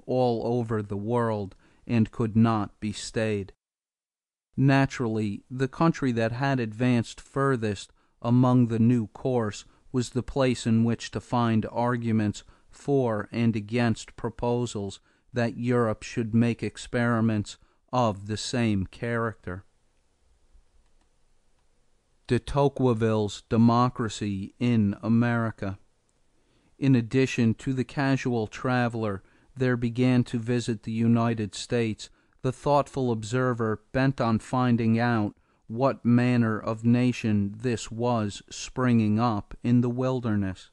all over the world and could not be stayed. Naturally, the country that had advanced furthest among the new course was the place in which to find arguments for and against proposals that Europe should make experiments of the same character. De Tocqueville's Democracy in America. In addition to the casual traveler, there began to visit the United States the thoughtful observer bent on finding out what manner of nation this was springing up in the wilderness.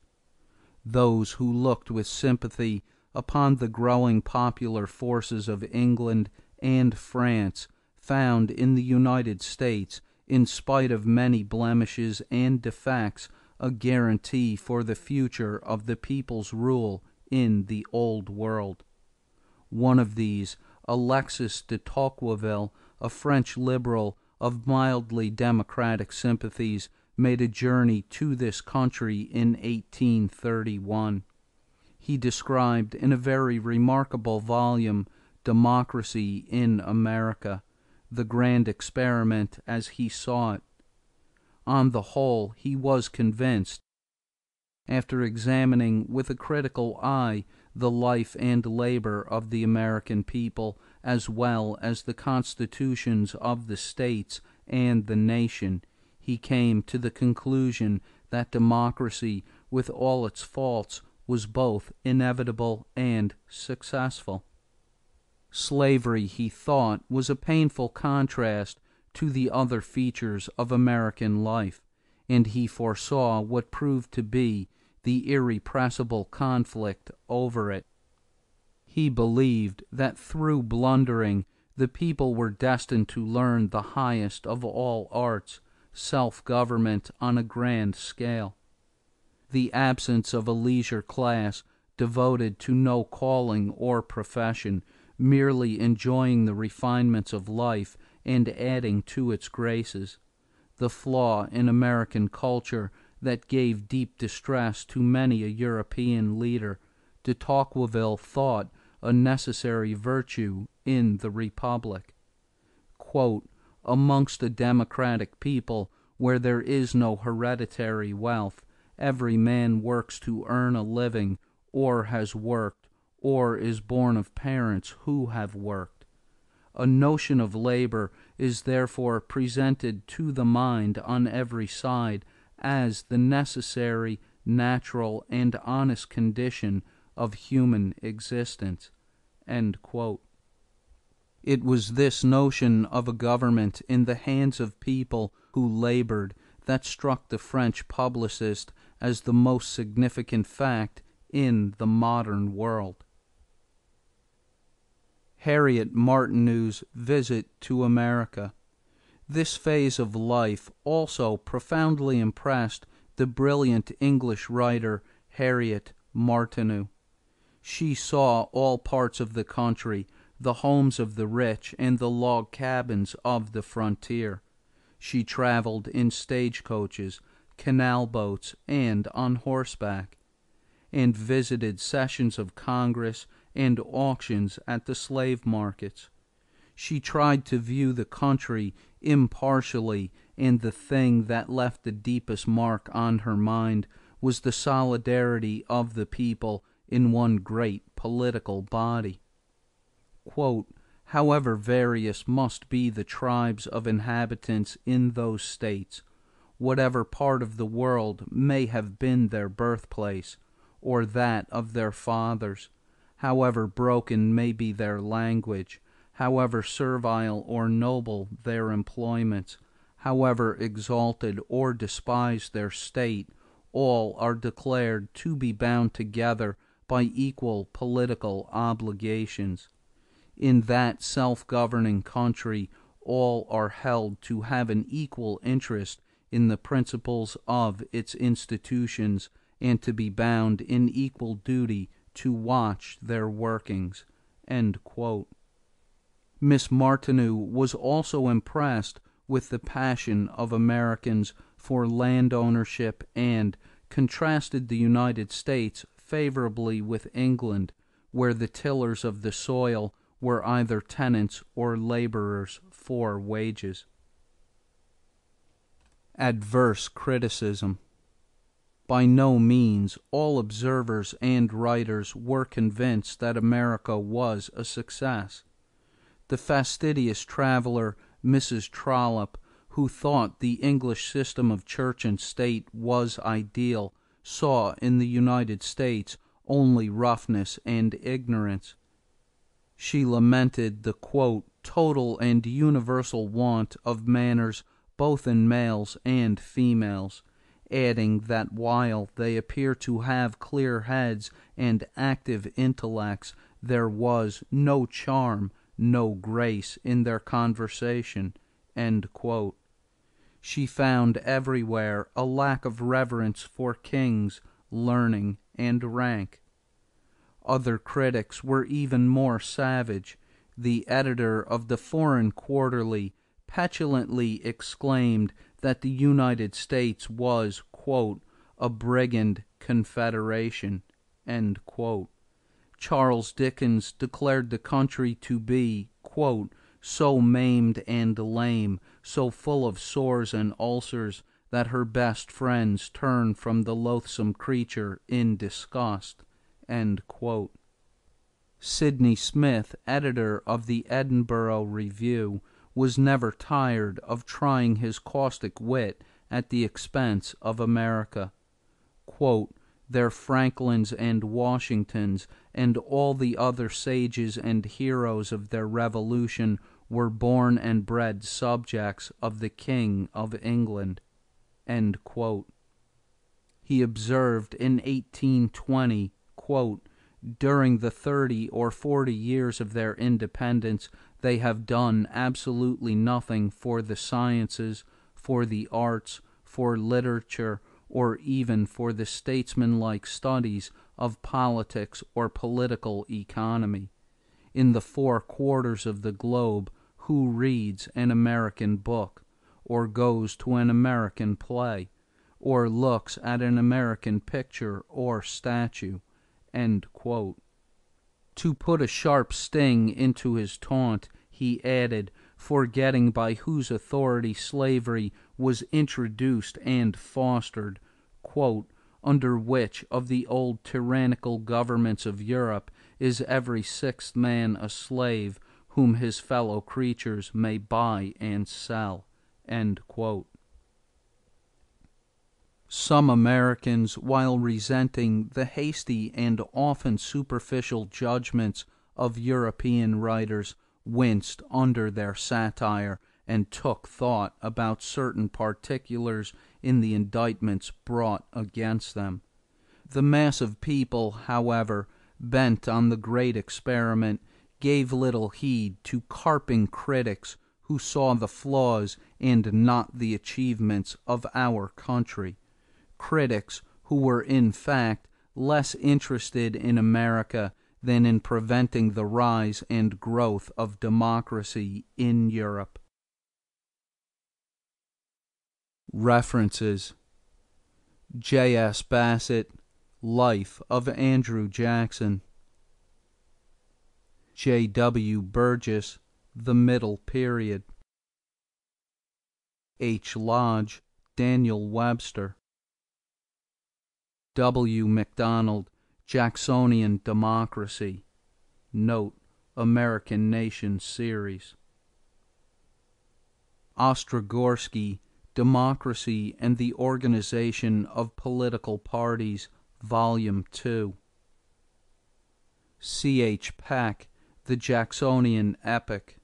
Those who looked with sympathy upon the growing popular forces of England and France found in the United States, in spite of many blemishes and defects, a guarantee for the future of the people's rule in the Old World. One of these, Alexis de Tocqueville, a French liberal of mildly democratic sympathies, made a journey to this country in 1831. He described in a very remarkable volume, Democracy in America, the grand experiment as he saw it. On the whole, he was convinced, after examining with a critical eye the life and labor of the American people, as well as the constitutions of the states and the nation, he came to the conclusion that democracy, with all its faults, was both inevitable and successful. Slavery, he thought, was a painful contrast to the other features of American life, and he foresaw what proved to be the irrepressible conflict over it. He believed that through blundering the people were destined to learn the highest of all arts, self-government on a grand scale. The absence of a leisure class devoted to no calling or profession, merely enjoying the refinements of life and adding to its graces. The flaw in American culture that gave deep distress to many a European leader, de Tocqueville thought a necessary virtue in the Republic. Quote, "Amongst a democratic people, where there is no hereditary wealth, every man works to earn a living, or has worked, or is born of parents who have worked. A notion of labor is therefore presented to the mind on every side as the necessary, natural, and honest condition of human existence." End quote. It was this notion of a government in the hands of people who labored that struck the French publicist as the most significant fact in the modern world. Harriet Martineau's visit to America. This phase of life also profoundly impressed the brilliant English writer Harriet Martineau. She saw all parts of the country, the homes of the rich and the log cabins of the frontier. She traveled in stagecoaches, canal boats, and on horseback, and visited sessions of Congress and auctions at the slave markets. She tried to view the country impartially, and the thing that left the deepest mark on her mind was the solidarity of the people in one great political body. Quote, "However various must be the tribes of inhabitants in those states, whatever part of the world may have been their birthplace, or that of their fathers, however broken may be their language, however servile or noble their employments, however exalted or despised their state, all are declared to be bound together by equal political obligations. In that self-governing country, all are held to have an equal interest in the principles of its institutions, and to be bound in equal duty to watch their workings." End quote. Miss Martineau was also impressed with the passion of Americans for land ownership, and contrasted the United States favorably with England, where the tillers of the soil were either tenants or laborers for wages. Adverse criticism. By no means all observers and writers were convinced that America was a success. The fastidious traveler Mrs. Trollope, who thought the English system of church and state was ideal, saw in the United States only roughness and ignorance. She lamented the "total and universal want of manners both in males and females," adding that while they appear to have clear heads and active intellects, there was no charm, no grace in their conversation. She found everywhere a lack of reverence for kings, learning, and rank. Other critics were even more savage. The editor of the Foreign Quarterly petulantly exclaimed that the United States was "a brigand confederation." Charles Dickens declared the country to be "so maimed and lame, so full of sores and ulcers, that her best friends turn from the loathsome creature in disgust." Sidney Smith, editor of the Edinburgh Review, was never tired of trying his caustic wit at the expense of America. "Their Franklins and Washingtons and all the other sages and heroes of their revolution were born and bred subjects of the King of England." He observed in 1820, "During the 30 or 40 years of their independence they have done absolutely nothing for the sciences, for the arts, for literature, or even for the statesmanlike studies of politics or political economy. In the 4 quarters of the globe who reads an American book, or goes to an American play, or looks at an American picture or statue?" To put a sharp sting into his taunt, he added, forgetting by whose authority slavery was introduced and fostered, "under which of the old tyrannical governments of Europe is every 6th man a slave, whom his fellow creatures may buy and sell." Some Americans, while resenting the hasty and often superficial judgments of European writers, winced under their satire and took thought about certain particulars in the indictments brought against them. The mass of people, however, bent on the great experiment, gave little heed to carping critics who saw the flaws and not the achievements of our country. Critics who were in fact less interested in America than in preventing the rise and growth of democracy in Europe. References: J.S. Bassett, Life of Andrew Jackson; J.W. Burgess, The Middle Period; H. Lodge, Daniel Webster; W. MacDonald, Jacksonian Democracy. Note: American Nation Series. Ostrogorsky, Democracy and the Organization of Political Parties, Volume 2. C. H. Peck, The Jacksonian Epoch.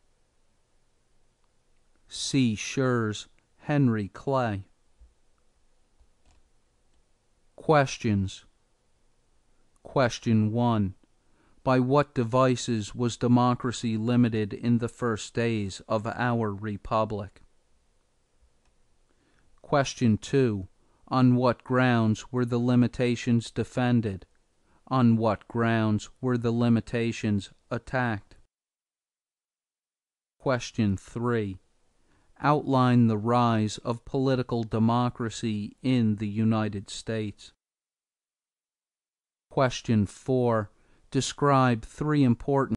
C. Schurz, Henry Clay. Questions. Question 1. By what devices was democracy limited in the first days of our republic? Question 2. On what grounds were the limitations defended? On what grounds were the limitations attacked? Question 3. Outline the rise of political democracy in the United States. Question 4. describe three important